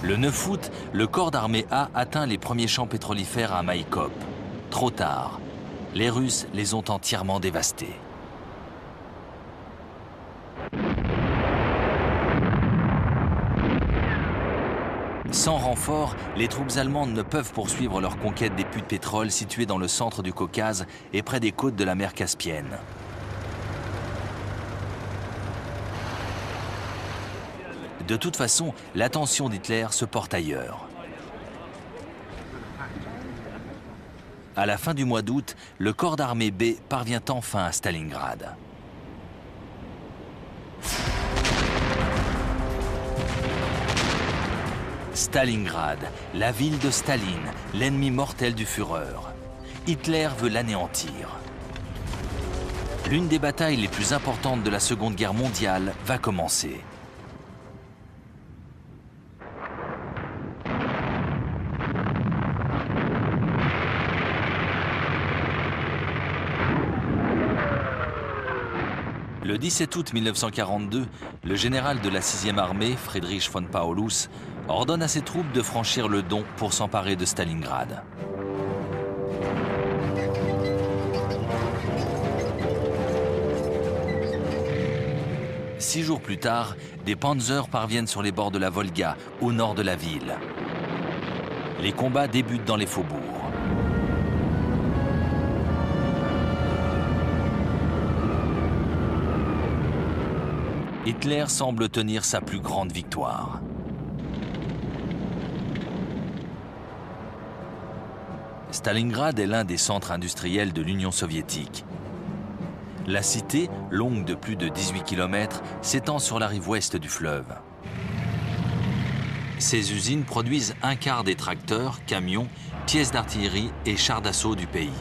Le 9 août, le corps d'armée A atteint les premiers champs pétrolifères à Maïkop. Trop tard. Les Russes les ont entièrement dévastés. Sans renfort, les troupes allemandes ne peuvent poursuivre leur conquête des puits de pétrole situés dans le centre du Caucase et près des côtes de la mer Caspienne. De toute façon, l'attention d'Hitler se porte ailleurs. À la fin du mois d'août, le corps d'armée B parvient enfin à Stalingrad. Stalingrad, la ville de Staline, l'ennemi mortel du Führer. Hitler veut l'anéantir. L'une des batailles les plus importantes de la Seconde Guerre mondiale va commencer. Le 17 août 1942, le général de la 6e armée, Friedrich von Paulus, ordonne à ses troupes de franchir le Don pour s'emparer de Stalingrad. Six jours plus tard, des panzers parviennent sur les bords de la Volga, au nord de la ville. Les combats débutent dans les faubourgs. Hitler semble tenir sa plus grande victoire. Stalingrad est l'un des centres industriels de l'Union soviétique. La cité, longue de plus de 18 km, s'étend sur la rive ouest du fleuve. Ces usines produisent un quart des tracteurs, camions, pièces d'artillerie et chars d'assaut du pays.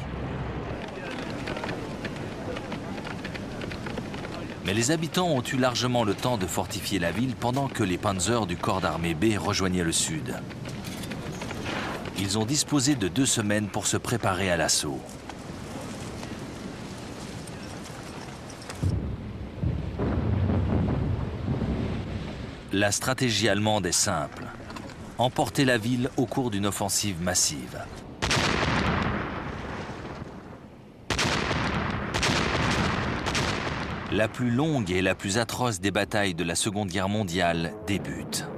Mais les habitants ont eu largement le temps de fortifier la ville pendant que les panzers du corps d'armée B rejoignaient le sud. Ils ont disposé de 2 semaines pour se préparer à l'assaut. La stratégie allemande est simple. Emporter la ville au cours d'une offensive massive. La plus longue et la plus atroce des batailles de la Seconde Guerre mondiale débute.